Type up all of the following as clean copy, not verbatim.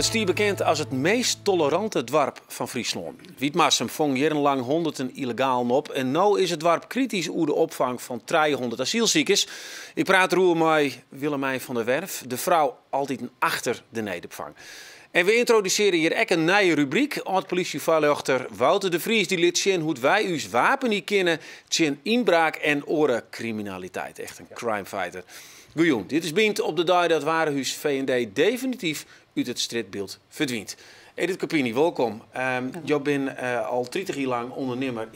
Het stier bekend als het meest tolerante dorp van Friesland. Wietmassum vong jarenlang honderden illegalen op. En nu is het dorp kritisch over de opvang van 300 asielziekers. Ik praat erover met Willemijn van der Werf, de vrouw altijd achter de nederopvang. En we introduceren hier ook een nieuwe rubriek. Oud-politievaarluchter Wouter de Vries die liet zien hoe wij ons wapen niet kennen. Tjen inbraak en orencriminaliteit. Echt een crimefighter. Goejoen, dit is Bient op de dag dat Warenhuis V&D definitief uit het strijdbeeld verdwijnt. Edith Capini, welkom. Je bent al 30 jaar lang ondernemer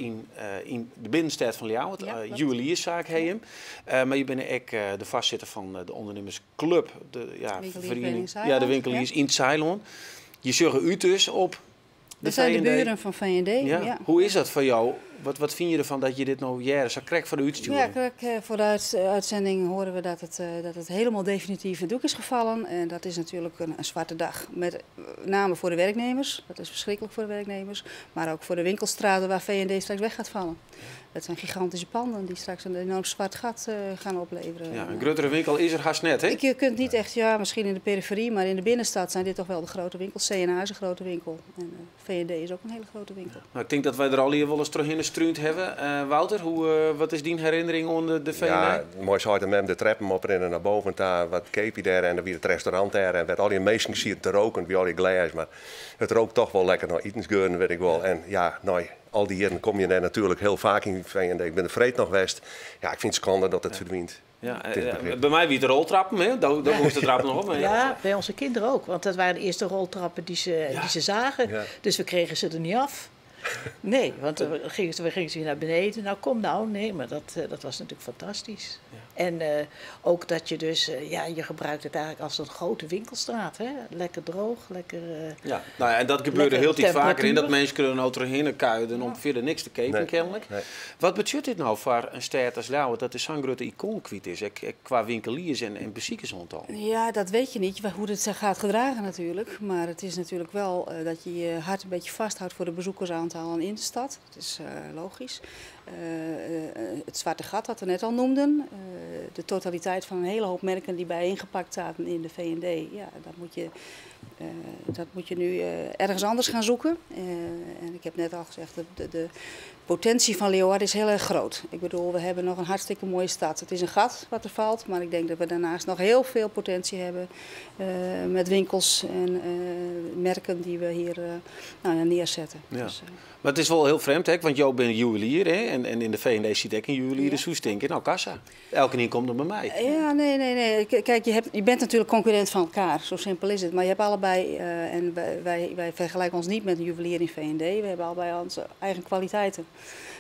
in de binnenstad van Ljouwert, juwelierszaak heem. Maar je bent ook de vastzitter van de ondernemersclub, de winkeliers in het Ceylon. Je zorgt u dus op de zijn V&D. De buren van V&D. Ja. Hoe is dat voor jou? Wat vind je ervan dat je dit nou jaren zo krijgt voor de uitsturing? Ja, voor de uitzending horen we dat het helemaal definitief in doek is gevallen. En dat is natuurlijk een zwarte dag. Met name voor de werknemers. Dat is verschrikkelijk voor de werknemers. Maar ook voor de winkelstraten waar V&D straks weg gaat vallen. Dat zijn gigantische panden die straks een enorm zwart gat gaan opleveren. Ja, een grotere winkel is er haast net, hè? Je kunt niet echt, ja, misschien in de periferie, maar in de binnenstad zijn dit toch wel de grote winkels. C&A is een grote winkel en V&D is ook een hele grote winkel. Nou, ik denk dat wij er al hier wel eens terug in de struint hebben. Wouter, wat is die herinnering onder de V&D? Ja, mooi zo uit hem de treppen op en naar boven. Daar wat keep je daar en dan weer het restaurant daar. En werd al die mensen zien te roken bij al die glas. Maar het rookt toch wel lekker naar etensgeuren, weet ik wel. En ja, nou, al die jaren kom je daar natuurlijk heel vaak in V&D. Ik ben er vreed nog geweest. Ja, ik vind het schande dat het verdwijnt. Ja, bij mij wie de roltrappen, hè? Daar moest de trap nog op. Ja, bij onze kinderen ook. Want dat waren de eerste roltrappen die ze zagen. Ja. Dus we kregen ze er niet af. Nee, want we gingen ze weer naar beneden. Nou, kom nou. Nee, maar dat was natuurlijk fantastisch. Ja. En ook dat je dus, je gebruikt het eigenlijk als een grote winkelstraat. Hè? Lekker droog, lekker... ja, nou ja, en dat gebeurde heel iets vaker in dat mensen kunnen nou terheen kuien om verder niks te kopen, kennelijk. Nee. Wat betekent dit nou voor een stad als Ljouwert dat er zo'n grote icoon kwijt is, qua winkeliers en beziekers rondom? Ja, dat weet je niet, hoe het zich gaat gedragen natuurlijk. Maar het is natuurlijk wel dat je je hart een beetje vasthoudt voor de bezoekersaantallen in de stad. Dat is logisch. Het zwarte gat dat we net al noemden. De totaliteit van een hele hoop merken die bijeengepakt zaten in de V&D. Ja, dat moet je nu ergens anders gaan zoeken. En ik heb net al gezegd, de potentie van Leeuwarden is heel erg groot. Ik bedoel, we hebben nog een hartstikke mooie stad. Het is een gat wat er valt, maar ik denk dat we daarnaast nog heel veel potentie hebben met winkels en merken die we hier neerzetten. Ja. Dus, maar het is wel heel vreemd, hè? Want jij bent juwelier, hè? En in de V&D zit ik een juwelier, dus hoe stinken? Nou, kassa. Elke keer komt er bij mij. Ja, nee. Kijk, je bent natuurlijk concurrent van elkaar, zo simpel is het. Maar je hebt allebei, en wij vergelijken ons niet met een juwelier in V&D, we hebben allebei onze eigen kwaliteiten.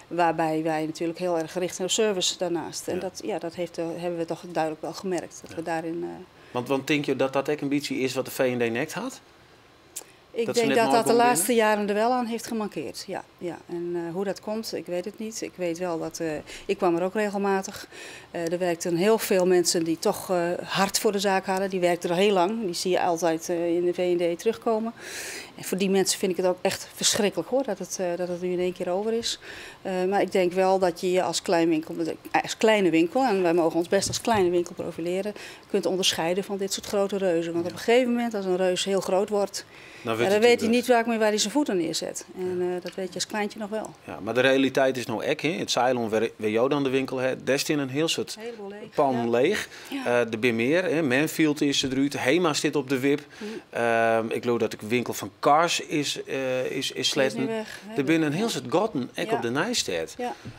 Waarbij wij natuurlijk heel erg gericht zijn op service daarnaast. En dat hebben we toch duidelijk wel gemerkt. Dat we daarin, Want denk je dat dat ook een beetje is wat de V&D net had? Ik denk dat dat de laatste jaren er wel aan heeft gemankeerd. Ja. En hoe dat komt, ik weet het niet. Ik weet wel dat, ik kwam er ook regelmatig. Er werkten heel veel mensen die toch hard voor de zaak hadden. Die werkten er heel lang. Die zie je altijd in de V&D terugkomen. En voor die mensen vind ik het ook echt verschrikkelijk hoor, dat het nu in één keer over is. Maar ik denk wel dat je als kleine winkel, en wij mogen ons best als kleine winkel profileren, kunt onderscheiden van dit soort grote reuzen. Want op een gegeven moment, als een reus heel groot wordt, dan weet hij niet vaak meer waar hij zijn voeten neerzet. En dat weet je als kleintje nog wel. Ja, maar de realiteit is nou echt, hè? Het Ceylon waar jou dan de winkel hebt, daar staan een heel soort pan leeg. Ja. De meer, hè? Manfield is eruit, Hema zit op de wip. Ik geloof dat de winkel van Cars is sletten. Er binnen een heel soort gotten, op de Nijstad.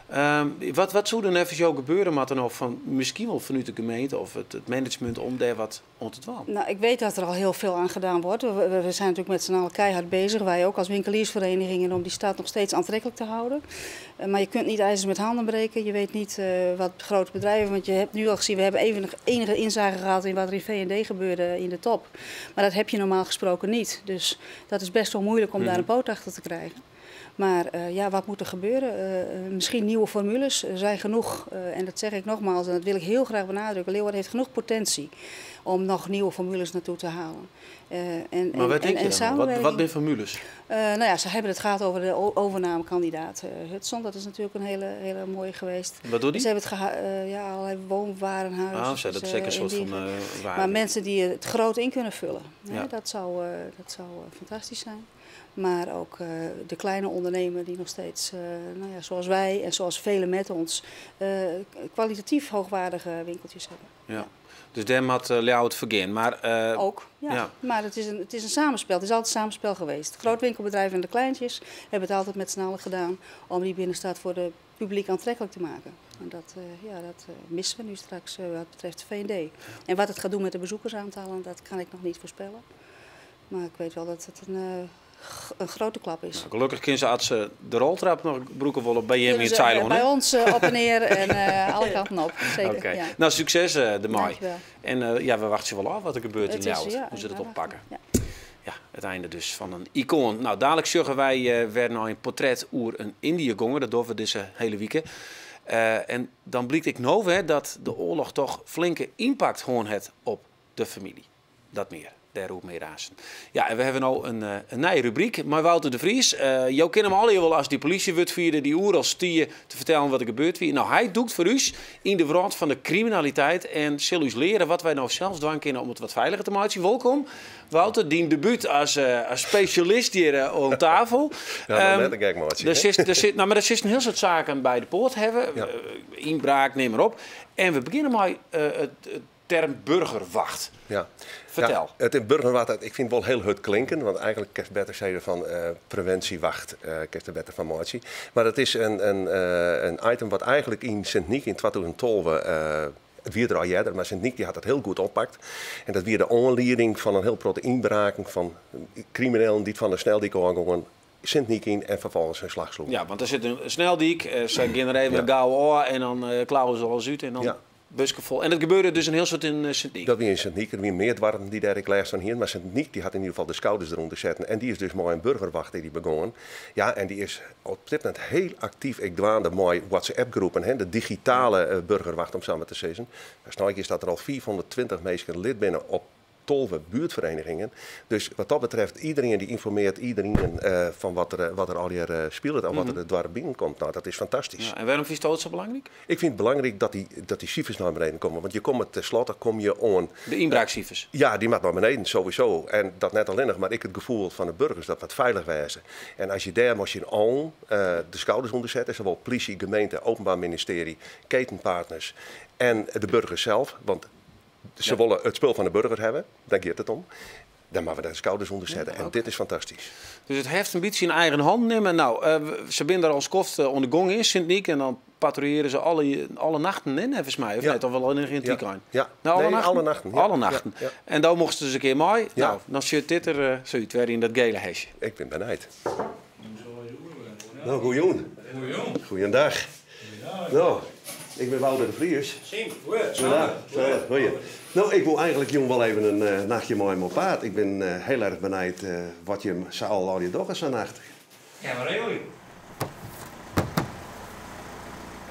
Ja. Wat zou dan even zo gebeuren, maar dan van misschien wel vanuit de gemeente of het management om daar wat aan te doen? Nou, ik weet dat er al heel veel aan gedaan wordt. We zijn natuurlijk met z'n allen keihard bezig. Wij ook als winkeliersverenigingen om die stad nog steeds aantrekkelijk te houden. Maar je kunt niet ijzers met handen breken. Je weet niet wat grote bedrijven, want je hebt nu al gezien, we hebben even enige inzage gehad in wat er in V&D gebeurde in de top. Maar dat heb je normaal gesproken niet. Dus dat is best wel moeilijk om daar een poot achter te krijgen. Maar ja, wat moet er gebeuren? Misschien nieuwe formules. Er zijn genoeg, en dat zeg ik nogmaals, en dat wil ik heel graag benadrukken. Leeuwarden heeft genoeg potentie om nog nieuwe formules naartoe te halen. Maar wat denk je dan? Wat zijn formules? Nou ja, ze hebben het gehad over de overnamekandidaat Hudson. Dat is natuurlijk een hele mooie geweest. Wat doet die? Ze hebben het ja, allerlei woonwarenhuizen. Dat is zeker een soort van waarde. Maar mensen die het groot in kunnen vullen. Ja. Dat zou fantastisch zijn. Maar ook de kleine ondernemer die nog steeds, nou ja, zoals wij en zoals velen met ons, kwalitatief hoogwaardige winkeltjes hebben. Ja. Dus daar had Ljouwert het vergeen. Maar, ook, ja. Maar het is een samenspel. Het is altijd een samenspel geweest. Het grootwinkelbedrijf en de kleintjes hebben het altijd met z'n allen gedaan om die binnenstad voor het publiek aantrekkelijk te maken. En dat missen we nu straks wat betreft de V&D. En wat het gaat doen met de bezoekersaantallen, dat kan ik nog niet voorspellen. Maar ik weet wel dat het een grote klap is. Nou, gelukkig kunnen ze als ze de roltrap nog broeken willen bij je in het zeilen. Bij ons op en neer en alle kanten op. Zeker. Okay. Ja. Nou, succes de Mai. Dankjewel. En ja, we wachten wel af wat er gebeurt in Ljouwert. Ja, hoe ze dat oppakken. Ja. Ja, het einde dus van een icoon. Nou, dadelijk zeggen wij weer naar een portret oer een Indië-gonger. Dat doen we deze hele week. En dan blijkt ik nou dat de oorlog toch flinke impact gewoon heeft op de familie. Dat meer. Daar ook mee razen. Ja, en we hebben nu een nieuwe rubriek. Maar Wouter de Vries, jou kent hem al heel wel als die politiewetvierde die oer als stier te vertellen wat er gebeurt. Nou, hij doet voor u in de wereld van de criminaliteit en zal u leren wat wij nou zelfs doen kunnen om het wat veiliger te maken. Welkom, Wouter, die debuut als specialist hier aan tafel. Ja, net een gek maatje. Maar er zitten heel soort zaken bij de poort hebben. Ja. Inbraak, neem maar op. En we beginnen met het term burgerwacht. Ja. Vertel. Ja, het burgerwacht, ik vind het wel heel hard klinken, want eigenlijk kan je beter zeggen van preventiewacht, kan je er beter van maken. Maar het is een item wat eigenlijk in Sint-Niek in 2012 het weer er al eerder, maar Sint-Niek had het heel goed oppakt. En dat weer de aanleiding van een heel grote inbraking van criminelen die van de sneldiek aangaan Sint-Niek in en vervolgens een slag sloegen. Ja, want er zit een sneldiek, ze genereren een gouden oor en dan klauwen ze alles uit en dan busken vol. En dat gebeurde dus een heel soort in Sint-Niek. Dat weer in Sint-Niek, er weer meer dwarren die daar ik lees van hier, maar Sint-Niek die had in ieder geval de schouders eronder zetten en die is dus mooi een burgerwacht die begonnen. Ja, en die is op dit moment heel actief. Ik dwaande mooi WhatsApp-groepen, de digitale burgerwacht om zo maar te zeggen. Nou is dat er al 420 mensen lid binnen op 12 buurtverenigingen. Dus wat dat betreft, iedereen die informeert iedereen van wat er al hier speelt en wat er dwars binnenkomt. Nou, dat is fantastisch. Ja, en waarom vind je dat zo belangrijk? Ik vind het belangrijk dat die cijfers naar beneden komen. Want je komt tenslotte aan. De inbraakcijfers? Ja, die mag naar beneden, sowieso. En dat net alleen nog, maar ik het gevoel van de burgers dat wat veilig wezen. En als je daar moest je aan de schouders onder zetten, zowel politie, gemeente, openbaar ministerie, ketenpartners en de burgers zelf. Want ze willen het spul van de burger hebben, daar gaat het om. Dan moeten we de schouders onder zetten. En dit is fantastisch. Dus het heeft een beetje in eigen hand nemen. Nou, ze zijn daar als koft onder de gong in Sint-Niek. En dan patrouilleren ze alle nachten in, volgens mij. Of nee, toch wel in het weekend? Ja, nou, nee, alle nachten. Ja. Alle nachten. Ja. En dan mochten ze eens een keer mooi. Ja. Nou, dan zit dit er zoiets weer in dat gele hesje. Ik ben benijd. Nou, goeiedag. Nou, ik ben Wouter de Vries. Goeie. Nou, ik wil eigenlijk jong wel even een nachtje mooi op paard. Ik ben heel erg benijd wat je al je dag is zo'n nacht. Ja, maar heel je.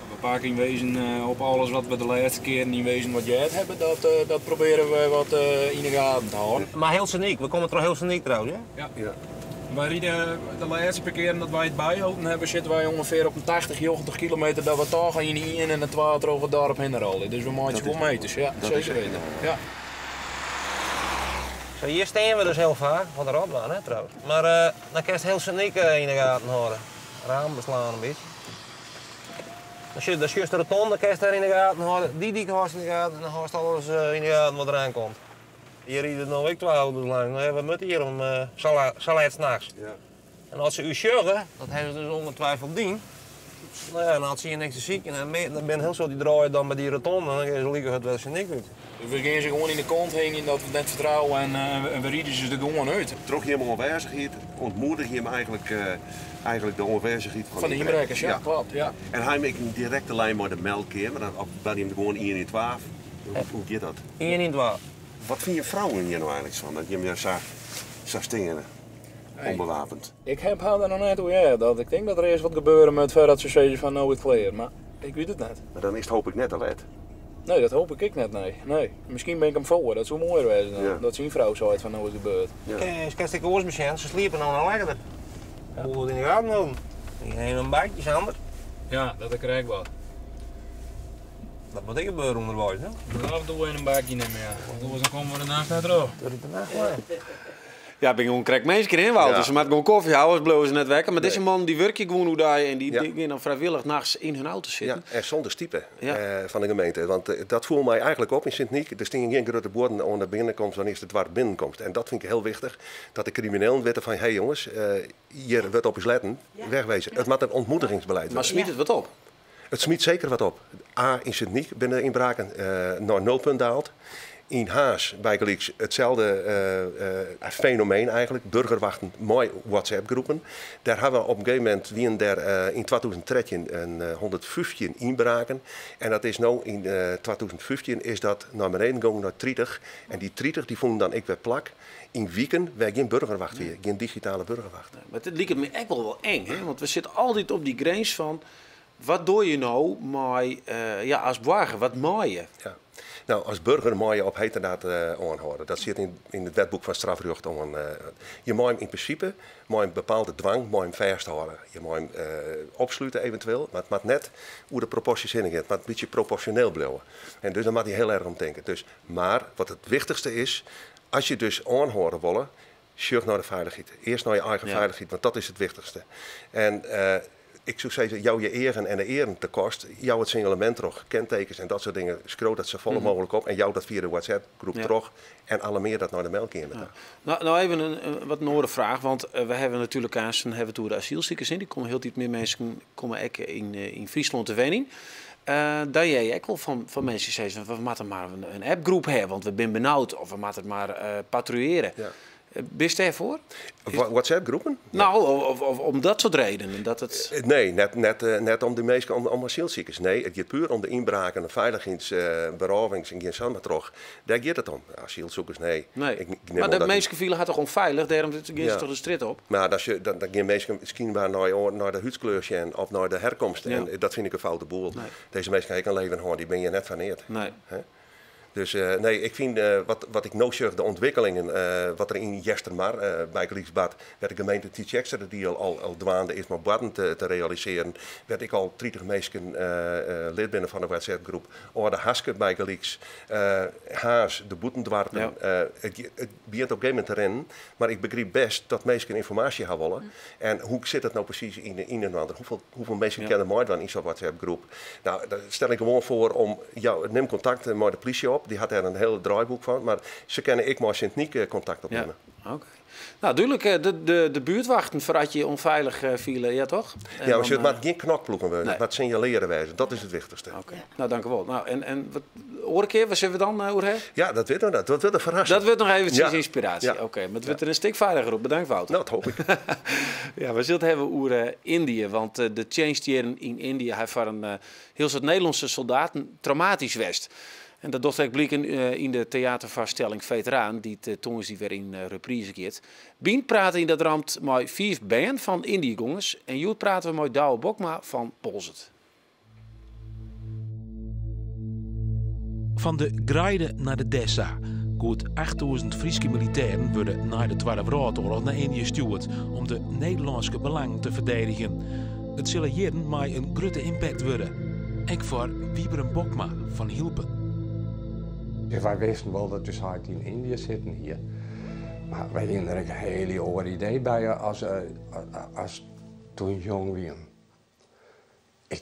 We pakken in wezen op alles wat we de laatste keer in wezen wat jij hebben, dat proberen we wat in de gaten te houden. Maar heel Sint-Niek, we komen toch heel Sint-Niek trouwens, hè? Ja. Wij rieden de laatste paar keer dat wij het bijhouden hebben, zitten wij ongeveer op een 80, 80 kilometer dat we toch in de 1 en het 2 over het dorp heen rollen. Dus we maken gewoon meters, ja, zeker weten. Ja. Zo, hier staan we dus heel vaak, van de Rotbaan, hè trouwens. Maar dan kan je heel Sint-Niek in de gaten houden. Raam beslaan een beetje. Dan schuurt de rotonde, kan je daar in de gaten houden. Die hoort in de gaten en dan hoort alles in de gaten wat eraan komt. Hier rieden nog ik 2 auto's lang. Dan hebben we met hier om salet s'nachts. Ja. En als ze u sjuggen, dat hebben ze dus ongetwijfeld dien. Nou ja, dan had ze hier niks te ziek. En dan ben heel zo die draaien dan bij die rotonde en dan gaan ze liggen het wel niks uit. We gaan ze gewoon in de kont heen in dat we het net vertrouwen en we rieden ze er gewoon uit. Trok je hem onwijzigheid, ontmoedig je hem eigenlijk de onwijzigheid van de inbrekers, ja, klopt. Ja. En hij maakt een directe lijn met de meldkeer, maar dan bel je hem gewoon 1 in 12. Hoe gaat dat? 1 in 12. Wat vind je vrouwen hier nou eigenlijk van, dat je hem daar zag stingen? onbewapend. Ik heb haar er nog net hoe dat ik denk dat er eerst wat gebeuren met dat ze zeggen van nou het clear, maar ik weet het net. Maar dan is het hoop ik net al uit. Nee, dat hoop ik net, nee. Misschien ben ik hem voor, dat zou mooi wezen dan. Ja. Dat zijn vrouw zo uit van nou het gebeurt. Ja. Ze kan stikken oorsmachine, ze sliepen nou nog lekkerder. Hoe moet in de gaten houden? Die nemen een bakje samen. Ja, dat krijg ik wat. Dat moet ik gebeuren onderwijs, hè? Af en toe in een bakje nemen, ja. Dan komen we daarnaast naar terug. Dat is de nacht waar. Ja, ik ben gewoon een krek mensen in Wout. Ja. Dus ze moeten gewoon koffie houden, als blozen net wekken. Maar deze man die werkt gewoon hoe daar en die Ja. gaan dan vrijwillig nachts in hun auto zitten. Ja, en zonder stiepen Ja. van de gemeente. Want dat voelt mij eigenlijk op in Sint-Niek. Er staan geen grote borden aan de binnenkomst wanneer het dwars binnenkomt. En dat vind ik heel wichtig. Dat de criminelen weten van, hé jongens, hier wordt op eens letten, wegwezen. Het moet een ontmoetigingsbeleid Maar worden. smiet het wat op. Het smiet zeker wat op. A, in Sint-Niek binnen inbraken naar 0 punt daalt. In Haas bij Gelieks hetzelfde fenomeen eigenlijk. Burgerwachten, mooi WhatsApp-groepen. Daar hebben we op een gegeven moment in 2013 een 115 inbraken. En dat is nu in 2015 is dat naar beneden gegaan naar 30. En die 30 die vonden dan ik weer plak. In weken wij geen burgerwacht weer, geen digitale burgerwacht. Maar het lijkt me echt wel eng, hè? Want we zitten altijd op die grens van... Wat doe je nou maar als burger? Wat maai je? Ja. Nou, als burger moet je op heterdaad aanhouden. Dat zit in het wetboek van strafrecht. Je moet hem in principe een bepaalde dwang moet hem vasthouden. Je moet hem opsluiten eventueel, maar het moet net hoe de proporties in gaat. Het moet een beetje proportioneel blijven. En dus daar moet je heel erg om denken. Dus, maar wat het wichtigste is, als je dus aanhouden wil, zorg naar de veiligheid. Eerst naar je eigen veiligheid, want dat is het wichtigste. En ik zou zeggen, jou je eren en de eren te kost, jou het signalement terug, kentekens en dat soort dingen, scroot dat zo vol mogelijk op en jou dat via de WhatsApp-groep terug en alarmeer dat naar de melk in. Ja. Nou even een wat noorde vraag, want we hebben natuurlijk toen de asielzoekers in, die komen heel diep meer mensen komen in Friesland te wonen. Daar jij ook wel van mensen die zeggen, we moeten maar een appgroep hebben, want we zijn benauwd of we moeten maar patrouilleren. Ja. Ben je daarvoor? WhatsApp-groepen? Nou, of om dat soort redenen. Dat het... Nee, net om de meesten om asielziekers. Nee, het gaat puur om de inbraken, de veiligheidsberovings en geen samentrog. Daar gaat het om. Asielzoekers, nee. Maar de meeste vielen had toch onveilig, daarom gaan ze toch de strijd op? Maar dan gaan mensen misschien maar naar de huidskleurtje of naar de herkomst. Ja. En dat vind ik een foute boel. Nee. Deze mensen kan ik een leven houden, die ben je net van eerd. Nee. Dus nee, ik vind wat ik nou zeg, de ontwikkelingen, wat er in Jestermar bij Geliksbad, werd de gemeente Tietjekster die al dwaande is, maar baden te realiseren, werd ik al 30 mensen lid binnen van de WhatsApp-groep. Of de Haske bij Geliks, Haas, de Boetendwarpen. Ja. Het begint op een gegeven moment te rennen, maar ik begreep best dat mensen informatie hebben willen. En hoe zit het nou precies in een ander? Hoeveel mensen kennen mij dan in zo'n WhatsApp-groep? Nou, daar stel ik gewoon voor om, neem contact met de politie op. Die had er een heel draaiboek van, maar ze kennen ik maar Sint-Niek contact opnemen. Ja, oké. Nou, duidelijk, de buurtwachten voordat je onveilig vielen, ja toch? En ja, maar het maakt geen knokploegen worden, het signaleren wijzen, dat is het wichtigste. Okay. Nou, dank u wel. Nou, en wat hoor ik hier, wat zullen we dan over hebben? Ja, dat weet we, dat wordt een verrassing. Dat wordt nog eventjes inspiratie. Ja. Oké, maar het wordt er een stuk veiliger op. Bedankt, Wouter. Nou, dat hoop ik. Ja, we zullen het hebben over Indië, want de change die in Indië heeft voor een heel soort Nederlandse soldaten traumatisch west. En dat docht blijken in de theatervoorstelling Veteraan, die toen is die weer in reprise keert. Bien praten in dat ramt met 4 band van Indië-gongers en Joet praten we met Douwe Bokma van Polzet. Van de Graide naar de Dessa. Goed 8000 Friese militairen worden na de Tweede Wereldoorlog naar Indië gestuurd om de Nederlandse belangen te verdedigen. Het zullen hierin maar een grote impact worden. Ook voor Wieberen Bokma van Hilpen. Dus wij wisten wel dat dus hij in Indië zitten hier. Maar wij hadden er een hele oor idee bij als toen jong was.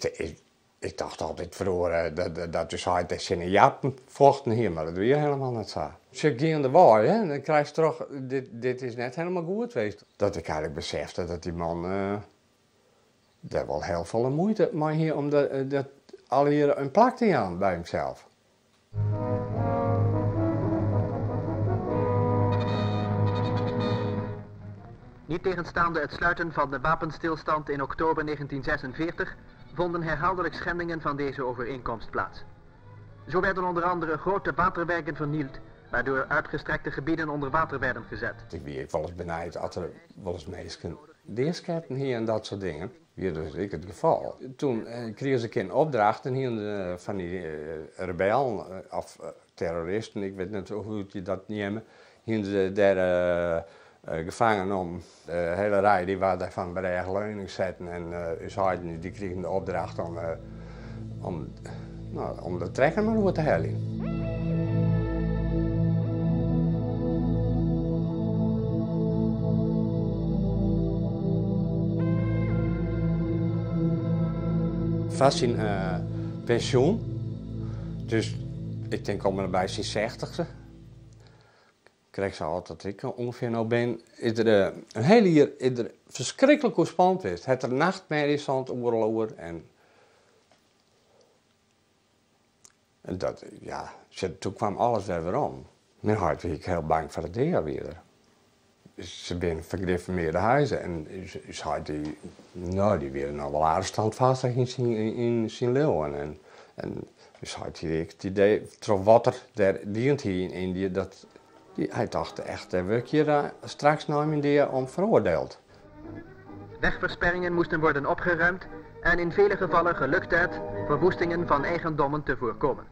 Ik dacht altijd vroeger dat dus hij tegen zijn jappen vochten hier, maar dat doe je helemaal niet zo. Ze gaan de waai, hè, en dan krijg je toch, dit is net helemaal goed geweest. Dat ik eigenlijk besefte dat die man daar wel heel veel moeite maar hier om dat al hier een plak te gaan bij hemzelf. Niettegenstaande het sluiten van de wapenstilstand in oktober 1946 vonden herhaaldelijk schendingen van deze overeenkomst plaats. Zo werden onder andere grote waterwerken vernield, waardoor uitgestrekte gebieden onder water werden gezet. Ik ben wel eens benijd dat er wel eens mensen deerskeppen hier en dat soort dingen. Hier dus ik het geval. Toen kregen ze een opdracht en hier van die rebellen of terroristen, ik weet niet hoe je dat nemen, hier ze daar gevangen om. De hele rij die waren daarvan bij de eigen leuning zetten en die kregen de opdracht om de trekker maar over te halen. Vast in pensioen, dus ik denk om bij zijn 60ste, krijg ze altijd dat ik ongeveer nou ben, is er een hele jaar verschrikkelijk ontspannen geweest. Het er nachtmerries aan het oorlogen en dat, ja, toen kwam alles weer om. Mijn hart was ik heel bang voor het deur weer. Ze zijn vergeformeerde huizen en die werden nou wel aardig standvastig in zijn leeuwen. En dus had hij het idee, terwijl wat er daar dient hier in Indië, hij dacht echt, daar word je straks nog in die om veroordeeld. Wegversperringen moesten worden opgeruimd en in vele gevallen gelukt het verwoestingen van eigendommen te voorkomen.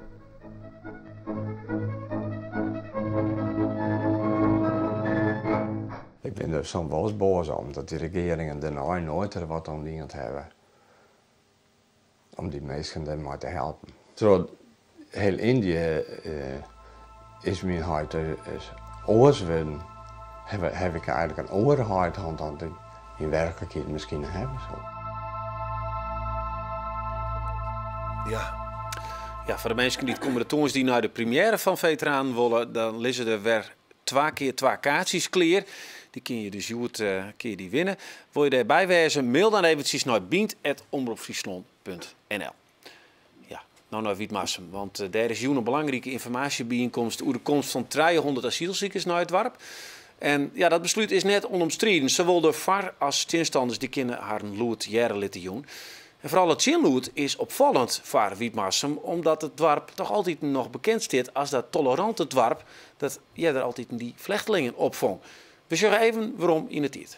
Ik ben er soms wel eens boos om dat die regeringen daarna nooit er wat aan diend hebben. Om die mensen er maar te helpen. Terwijl heel Indië is mijn hart oorsweden. Heb ik eigenlijk een oorhart dan die in werkelijkheid misschien hebben. Zo. Ja, voor de mensen die het komende toons die naar de première van Veteranen willen, dan lezen er weer 2 keer 2 kaartjes klaar. Die kun je dus kun je die winnen. Wil je daarbij wezen, mail dan eventjes naar biend@omroepfriesland.nl. Ja, nou naar Wietmassum, want daar is een belangrijke informatiebijeenkomst over de komst van 300 asielzoekers naar het dorp. En ja, dat besluit is net onomstreden. Zowel de VAR als tegenstanders die kunnen haar lood jaren laten doen. En vooral het zinloed is opvallend voor Wietmassum, omdat het dorp toch altijd nog bekend staat als dat tolerante dorp, dat er altijd die vluchtelingen opvang. We zeggen even waarom in het dit.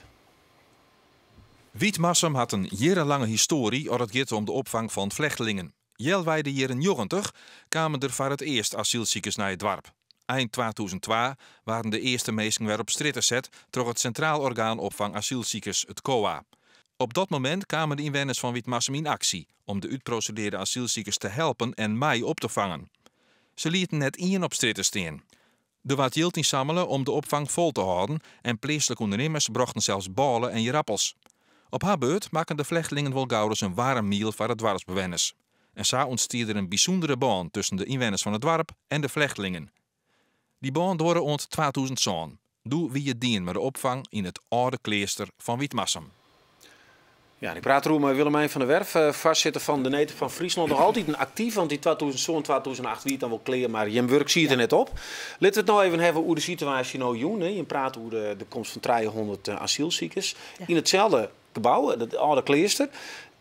Wietmassum had een jarenlange historie als het gaat om de opvang van vluchtelingen. Jelwij de jaren 90 kwamen er voor het eerst asielziekers naar het dorp. Eind 2002 waren de eerste mensen weer op straat gezet door het Centraal Orgaan Opvang Asielziekers, het COA. Op dat moment kwamen de inwoners van Wietmassum in actie om de uitprocedeerde asielziekers te helpen en mij op te vangen. Ze lieten net één op straat staan. Er werd geld inzamelen om de opvang vol te houden en plaatselijke ondernemers brachten zelfs ballen en jarappels. Op haar beurt maken de vluchtelingen wel gauw een warm meal voor het dorpsbewoners. En zo ontstier er een bijzondere band tussen de inwoners van het dorp en de vluchtelingen. Die band duurde rond 2000 zo'n. Doe wie je dient met de opvang in het oude klooster van Wietmassum. Ja, ik praat erover met Willemijn van der Werf, voorzitter van de Neten van Friesland. Nog altijd een actief, want die 2008 wie dan wel kleer, maar je werk zie je er net op. Laten we het nou even hebben hoe de situatie nou is. Je praat over de komst van 300 asielziekers in hetzelfde gebouw, het oude klooster.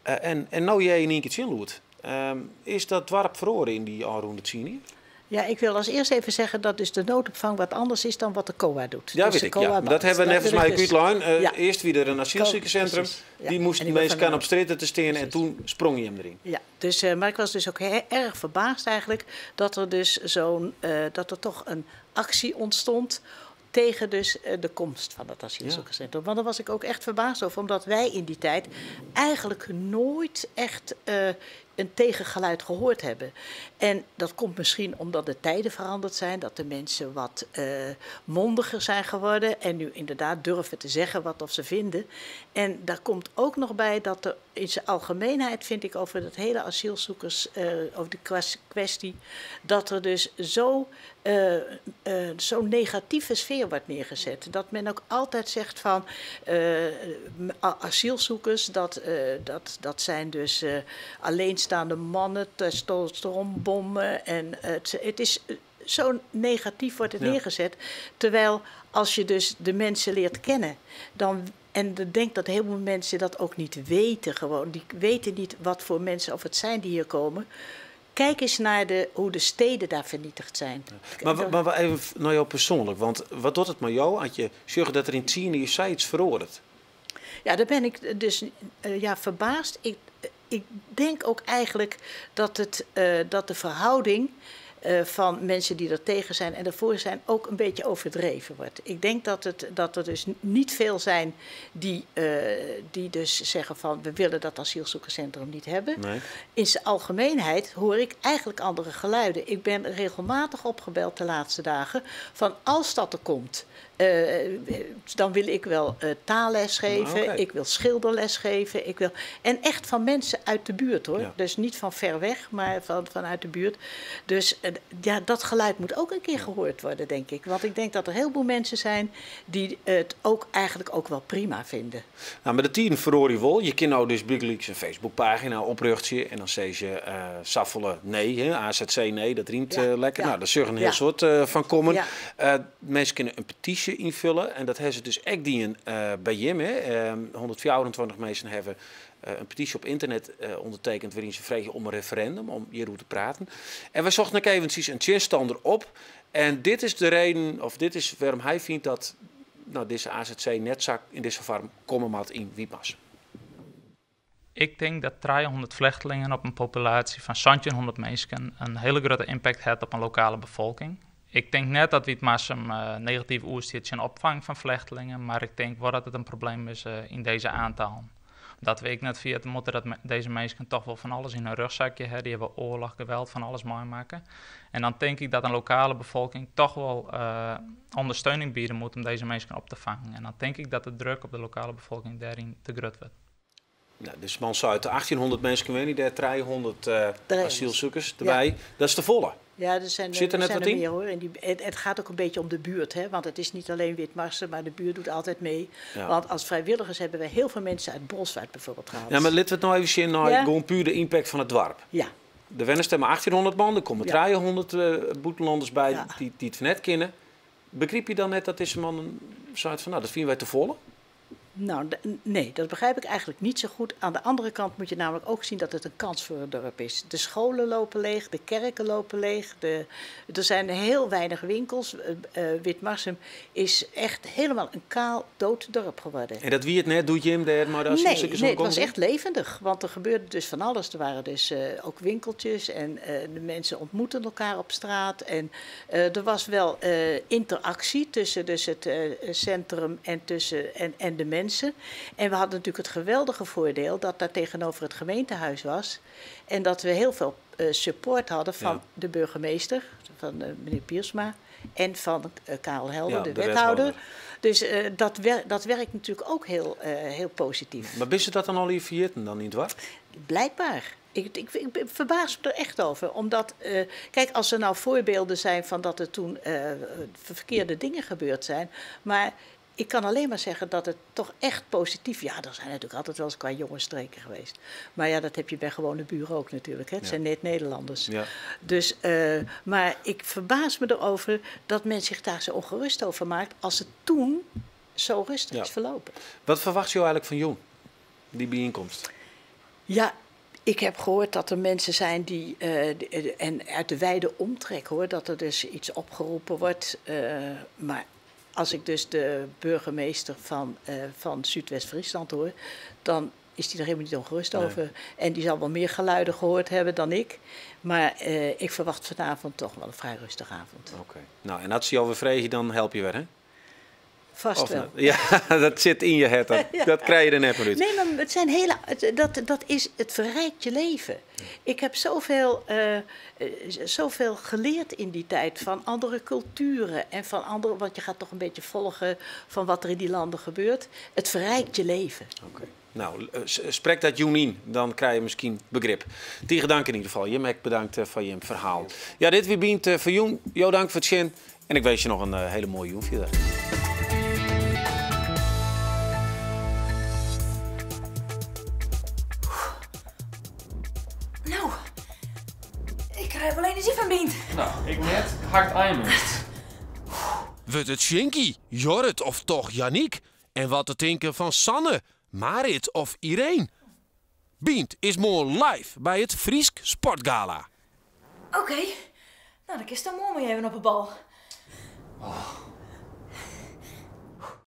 En nou jij in één keer zinloed. Is dat dorp verloren in die oude 110? Ja, ik wil als eerst even zeggen dat dus de noodopvang wat anders is dan wat de COA doet. Ja, dus weet ik. Ja. Dat hebben we net als mij uitlijn. Ja. Eerst weer een asielziekencentrum. Ja. Die moesten de meesten kan op straat te staan en toen sprong je hem erin. Ja, dus, maar ik was dus ook erg verbaasd eigenlijk dat er dus dat er toch een actie ontstond tegen dus de komst van het asielzoekerscentrum. Ja. Want daar was ik ook echt verbaasd over, omdat wij in die tijd eigenlijk nooit echt een tegengeluid gehoord hebben. En dat komt misschien omdat de tijden veranderd zijn, dat de mensen wat mondiger zijn geworden en nu inderdaad durven te zeggen wat of ze vinden. En daar komt ook nog bij dat er in zijn algemeenheid, vind ik, over dat hele asielzoekers, over de kwestie, dat er dus zo'n negatieve sfeer wordt neergezet. Dat men ook altijd zegt van asielzoekers, dat zijn dus alleenstaande mannen, testosteronbommen. En het is zo negatief wordt het neergezet. Terwijl als je dus de mensen leert kennen, en ik denk dat heel veel mensen dat ook niet weten gewoon. Die weten niet wat voor mensen of het zijn die hier komen. Kijk eens naar hoe de steden daar vernietigd zijn. Maar even naar jou persoonlijk. Want wat doet het met jou als je zegt dat er in 10 jaar iets verandert? Ja, daar ben ik dus verbaasd. Ik denk ook eigenlijk dat de verhouding van mensen die er tegen zijn en ervoor zijn ook een beetje overdreven wordt. Ik denk dat er dus niet veel zijn die dus zeggen van we willen dat asielzoekerscentrum niet hebben. Nee. In zijn algemeenheid hoor ik eigenlijk andere geluiden. Ik ben regelmatig opgebeld de laatste dagen van als dat er komt, dan wil ik wel taalles geven, okay. Ik wil schilderles geven. En echt van mensen uit de buurt hoor. Ja. Dus niet van ver weg, maar vanuit de buurt. Dus dat geluid moet ook een keer gehoord worden, denk ik. Want ik denk dat er heel veel mensen zijn die het ook eigenlijk ook wel prima vinden. Nou, met de 10 verhoor je wel. Je kan nou dus Bigleaks een Facebookpagina oprichten en dan zeg je Saffelen nee, hè? AZC nee, dat riemt lekker. Ja. Nou, daar zullen een heel soort van komen. Ja. Mensen kunnen een petitie invullen en dat hebben ze dus echt die bij Jim. 124 mensen hebben een petitie op internet ondertekend waarin ze vragen om een referendum, om hierover te praten. En we zochten ook eventjes een chatstander op. En dit is de reden, of dit is waarom hij vindt dat deze AZC netzak in deze vorm komen moet in Wiedmars. Ik denk dat 300 vluchtelingen op een populatie van 1700 mensen een hele grote impact heeft op een lokale bevolking. Ik denk net dat Wiedmarsum negatief oerstiert in opvang van vluchtelingen, maar ik denk wel dat het een probleem is in deze aantallen. Dat weet ik net via het moeten dat deze mensen toch wel van alles in hun rugzakje hebben. Die hebben oorlog, geweld, van alles meemaken. En dan denk ik dat een lokale bevolking toch wel ondersteuning bieden moet om deze mensen op te vangen. En dan denk ik dat de druk op de lokale bevolking daarin te groot wordt. Nou, dus man zou uit de 1800 mensen winnen, daar 300 asielzoekers erbij. Ja. Dat is te volle. Ja, er zijn er meer hoor. En het gaat ook een beetje om de buurt, hè? Want het is niet alleen Wiedmarsum, maar de buurt doet altijd mee. Ja. Want als vrijwilligers hebben we heel veel mensen uit Bolsward bijvoorbeeld gehaald. Ja, maar laten we het nou even zien naar gewoon puur de impact van het dorp. Ja. Er wennen stemmen 1800 man, er komen 300 boetelanders bij die het net kennen. Begrijp je dan net dat deze man zei van, dat vinden wij te volle? Nou, nee, dat begrijp ik eigenlijk niet zo goed. Aan de andere kant moet je namelijk ook zien dat het een kans voor het dorp is. De scholen lopen leeg, de kerken lopen leeg, er zijn heel weinig winkels. Wiedmarsum is echt helemaal een kaal, dood dorp geworden. En dat wie het net doet, Jim, daar maar als nee, het was echt levendig, want er gebeurde dus van alles. Er waren dus ook winkeltjes en de mensen ontmoetten elkaar op straat. En er was wel interactie tussen dus het centrum en de mensen. En we hadden natuurlijk het geweldige voordeel dat daar tegenover het gemeentehuis was. En dat we heel veel support hadden van de burgemeester, van meneer Piersma. En van Karel Helder, de wethouder. Dus dat werkt natuurlijk ook heel positief. Maar wist je dat dan al in Vietnam dan niet waar? Blijkbaar. Ik verbaas me er echt over. Omdat, kijk, als er nou voorbeelden zijn van dat er toen verkeerde dingen gebeurd zijn. Maar ik kan alleen maar zeggen dat het toch echt positief... Ja, er zijn natuurlijk altijd wel eens qua jongensstreken geweest. Maar ja, dat heb je bij gewone buren ook natuurlijk. Hè? Het zijn net Nederlanders. Ja. Dus, maar ik verbaas me erover dat men zich daar zo ongerust over maakt... als het toen zo rustig is verlopen. Wat verwacht je eigenlijk van Jong, die bijeenkomst? Ja, ik heb gehoord dat er mensen zijn die... en uit de wijde omtrek hoor, dat er dus iets opgeroepen wordt. Maar... Als ik dus de burgemeester van Zuidwest-Friesland hoor, dan is die er helemaal niet ongerust over. En die zal wel meer geluiden gehoord hebben dan ik. Maar ik verwacht vanavond toch wel een vrij rustige avond. Oké. Nou, en als ze jou weer vregen, dan help je weer, hè? Vast wel. Ja, dat zit in je het. Dat krijg je er net maar uit. Nee, maar het zijn het verrijkt je leven. Ik heb zoveel geleerd in die tijd van andere culturen en van andere, want je gaat toch een beetje volgen van wat er in die landen gebeurt. Het verrijkt je leven. Oké. Nou, spreek dat Junien, dan krijg je misschien begrip. Tegen dank in ieder geval. Jim, ik bedankt voor je verhaal. Ja, dit weer bient voor Joen. Jo, dank voor het zien. En ik wens je nog een hele mooie Joen verder. Nou, ik krijg wel energie van Bient. Nou, ik net hard eimest. Wordt het Shinky, Jorrit of toch Yannick? En wat te denken van Sanne, Marit of Irene? Bient is morgen live bij het Friesk Sportgala. Oké. Nou, dan kist dan mooi even op de bal. Oh.